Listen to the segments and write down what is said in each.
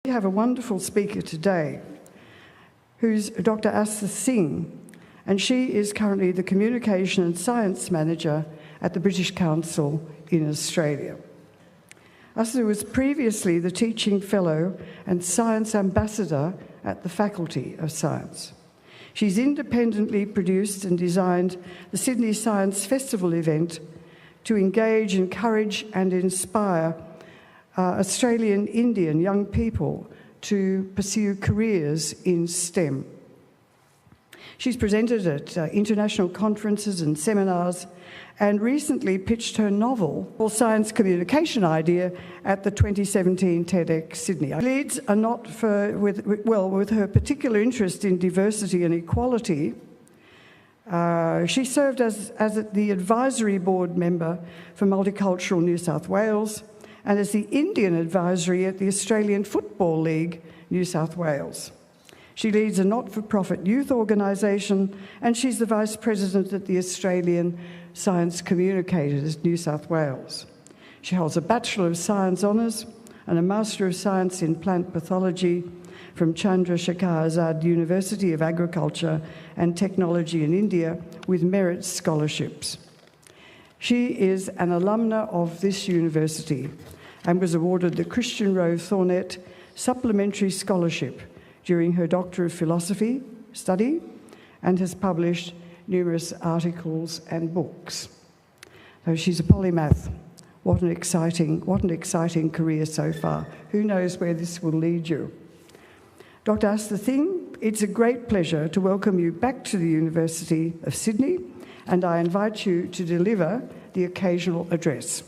We have a wonderful speaker today who's Dr. Astha Singh, and she is currently the Communication and Science Manager at the British Council in Australia. Astha was previously the Teaching Fellow and Science Ambassador at the Faculty of Science. She's independently produced and designed the Sydney Science Festival event to engage, encourage and inspire Australian Indian young people to pursue careers in STEM. She's presented at international conferences and seminars and recently pitched her novel, or Science Communication Idea, at the 2017 TEDx Sydney. She leads with her particular interest in diversity and equality. She served as the advisory board member for Multicultural New South Wales and as the Indian advisory at the Australian Football League, New South Wales. She leads a not-for-profit youth organisation, and she's the Vice President at the Australian Science Communicators, New South Wales. She holds a Bachelor of Science Honours and a Master of Science in Plant Pathology from Chandrasekhar Azad University of Agriculture and Technology in India with merit scholarships. She is an alumna of this university and was awarded the Christian Rowe Thornett Supplementary Scholarship during her Doctor of Philosophy study and has published numerous articles and books. So she's a polymath. What an exciting career so far. Who knows where this will lead you? Dr. Astha Singh, it's a great pleasure to welcome you back to the University of Sydney, and I invite you to deliver the occasional address.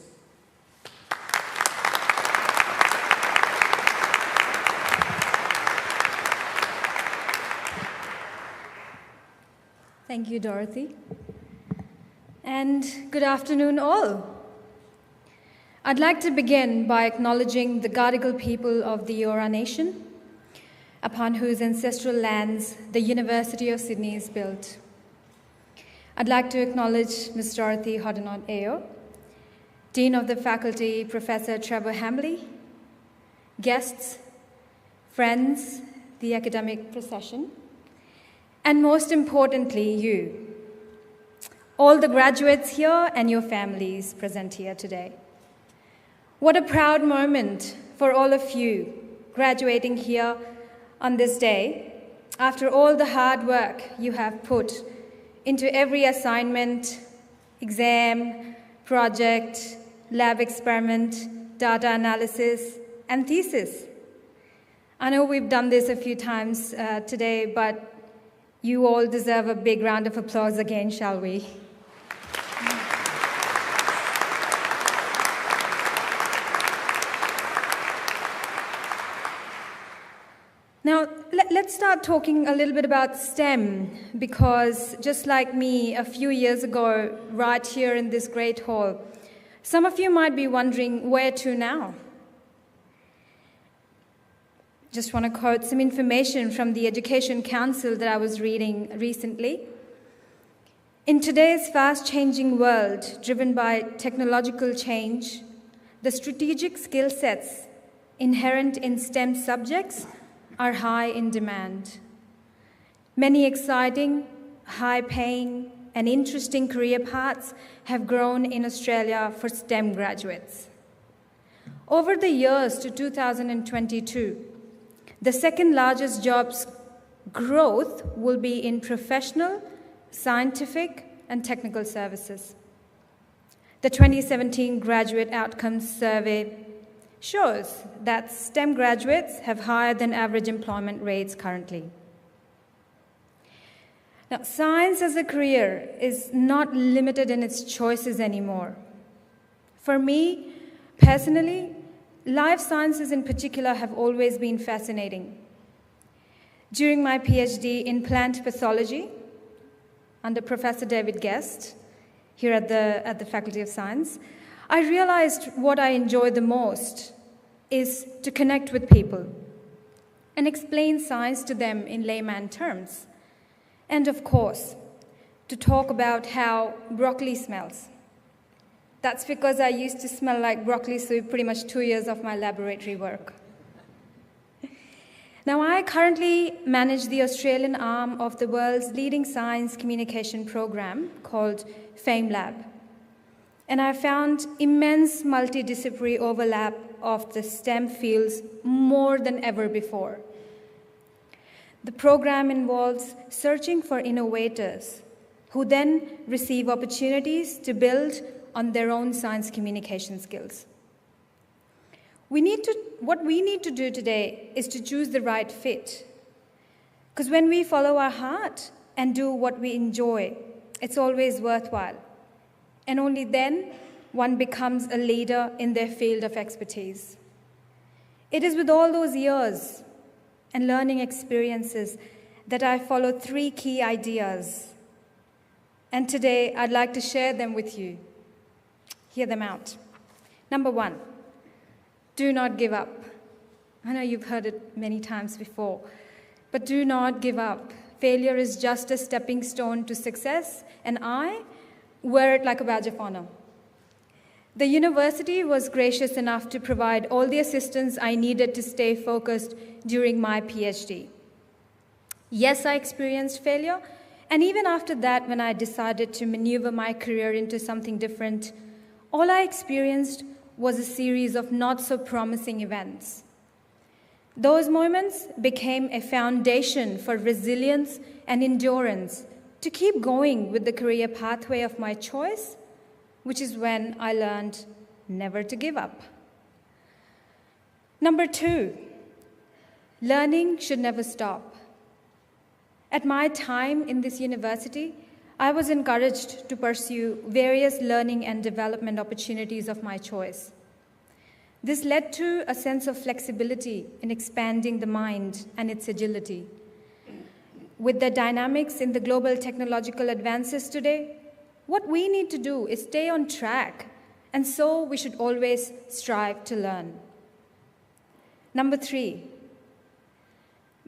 Thank you, Dorothy. And good afternoon, all. I'd like to begin by acknowledging the Gadigal people of the Eora Nation, upon whose ancestral lands the University of Sydney is built. I'd like to acknowledge Ms. Dorothy Hoddenot-Ayo, Dean of the Faculty, Professor Trevor Hambley, guests, friends, the academic procession, and most importantly, you, all the graduates here and your families present here today. What a proud moment for all of you graduating here on this day, after all the hard work you have put into every assignment, exam, project, lab experiment, data analysis, and thesis. I know we've done this a few times today, but you all deserve a big round of applause again, shall we? Now, let's start talking a little bit about STEM, because just like me, a few years ago, right here in this great hall, some of you might be wondering, where to now? Just want to quote some information from the Education Council that I was reading recently. In today's fast-changing world, driven by technological change, the strategic skill sets inherent in STEM subjects are high in demand. Many exciting, high-paying, and interesting career paths have grown in Australia for STEM graduates. Over the years to 2022, the second largest jobs growth will be in professional, scientific, and technical services. The 2017 Graduate Outcomes Survey shows that STEM graduates have higher than average employment rates currently. Now, science as a career is not limited in its choices anymore. For me, personally, life sciences in particular have always been fascinating. During my PhD in plant pathology, under Professor David Guest, here at the Faculty of Science, I realized what I enjoy the most is to connect with people and explain science to them in layman terms. And of course, to talk about how broccoli smells. That's because I used to smell like broccoli soup pretty much 2 years of my laboratory work. Now, I currently manage the Australian arm of the world's leading science communication program called FameLab. And I found immense multidisciplinary overlap of the STEM fields more than ever before. The program involves searching for innovators who then receive opportunities to build on their own science communication skills. What we need to do today is to choose the right fit. Because when we follow our heart and do what we enjoy, it's always worthwhile. And only then one becomes a leader in their field of expertise. It is with all those years and learning experiences that I followed 3 key ideas. And today I'd like to share them with you. Hear them out. Number 1, do not give up. I know you've heard it many times before, but do not give up. Failure is just a stepping stone to success, and I wear it like a badge of honor. The university was gracious enough to provide all the assistance I needed to stay focused during my PhD. Yes, I experienced failure, and even after that, when I decided to maneuver my career into something different, all I experienced was a series of not-so-promising events. Those moments became a foundation for resilience and endurance to keep going with the career pathway of my choice, which is when I learned never to give up. Number 2, learning should never stop. At my time in this university, I was encouraged to pursue various learning and development opportunities of my choice. This led to a sense of flexibility in expanding the mind and its agility. With the dynamics in the global technological advances today, what we need to do is stay on track, and so we should always strive to learn. Number 3,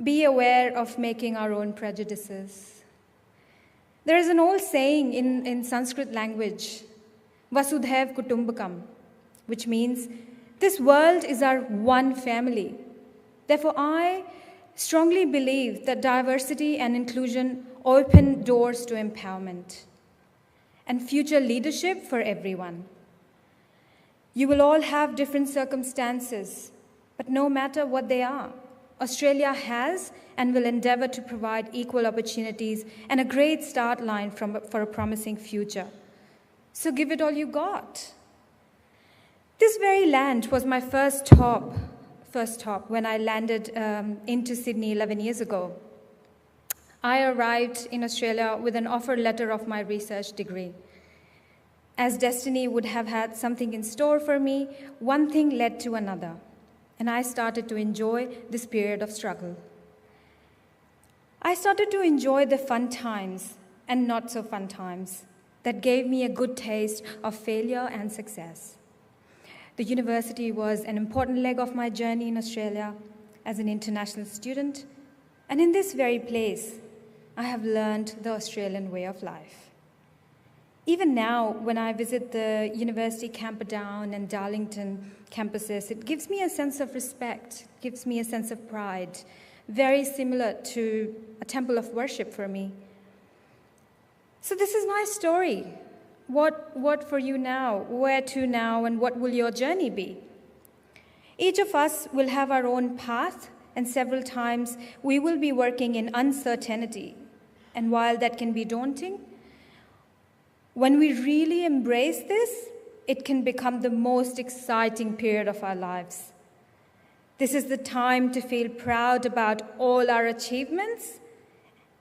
be aware of making our own prejudices. There is an old saying in Sanskrit language, Vasudhaiv Kutumbakam, which means this world is our one family. Therefore, I strongly believe that diversity and inclusion open doors to empowerment and future leadership for everyone. You will all have different circumstances, but no matter what they are, Australia has and will endeavour to provide equal opportunities and a great start line for a promising future. So give it all you got. This very land was my first stop when I landed into Sydney 11 years ago. I arrived in Australia with an offer letter of my research degree. As destiny would have had something in store for me, one thing led to another, and I started to enjoy this period of struggle. I started to enjoy the fun times and not so fun times that gave me a good taste of failure and success. The university was an important leg of my journey in Australia as an international student, and in this very place, I have learned the Australian way of life. Even now, when I visit the University Camperdown and Darlington campuses, it gives me a sense of respect, gives me a sense of pride, very similar to a temple of worship for me. So this is my story. What for you now? Where to now? And what will your journey be? Each of us will have our own path, and several times we will be working in uncertainty. And while that can be daunting, when we really embrace this, it can become the most exciting period of our lives. This is the time to feel proud about all our achievements,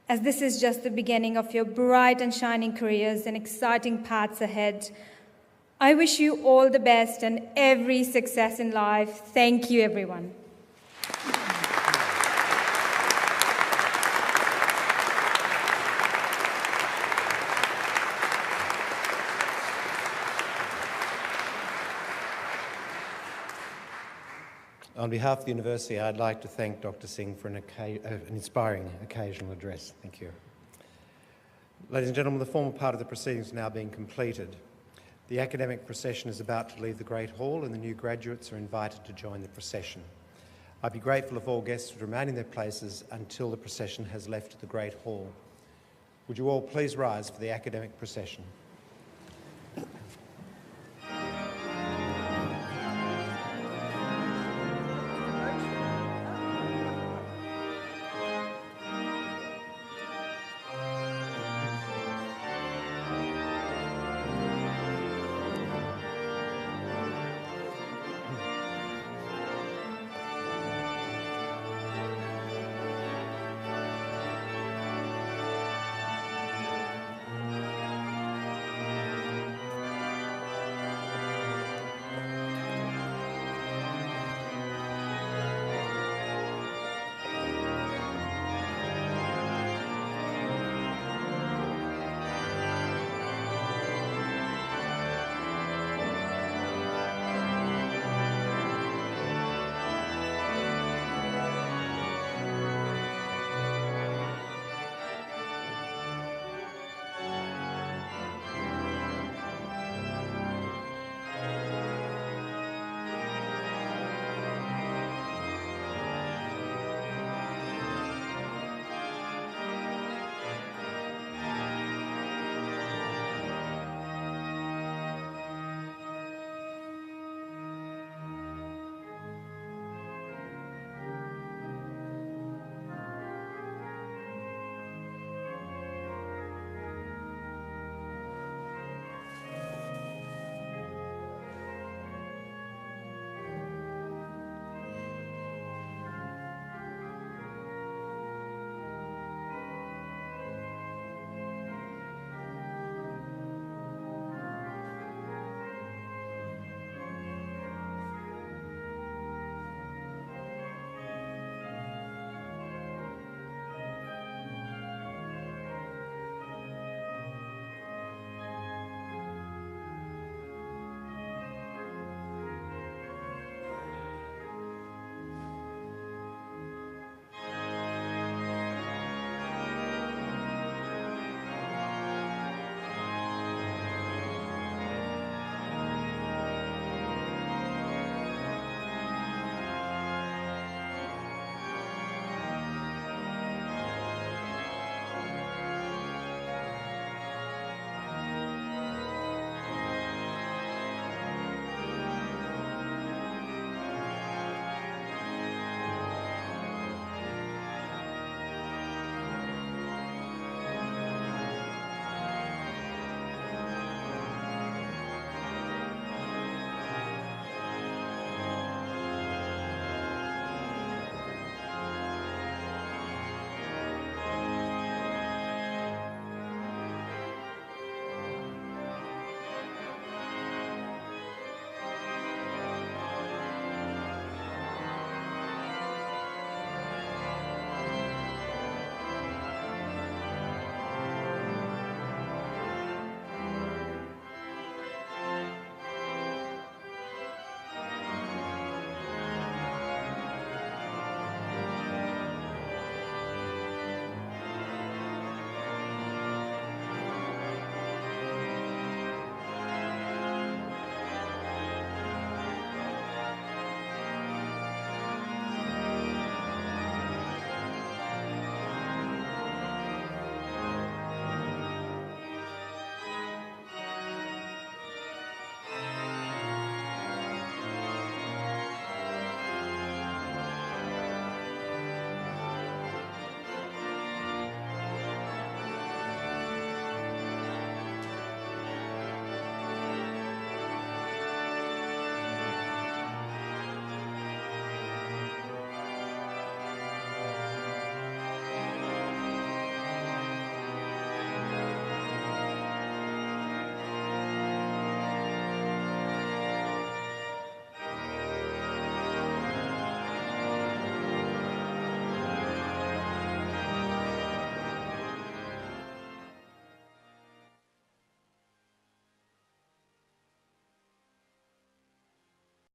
as this is just the beginning of your bright and shining careers and exciting paths ahead. I wish you all the best and every success in life. Thank you, everyone. On behalf of the University, I'd like to thank Dr. Singh for an inspiring occasional address. Thank you. Ladies and gentlemen, the formal part of the proceedings is now being completed. The academic procession is about to leave the Great Hall, and the new graduates are invited to join the procession. I'd be grateful if all guests would remain in their places until the procession has left the Great Hall. Would you all please rise for the academic procession?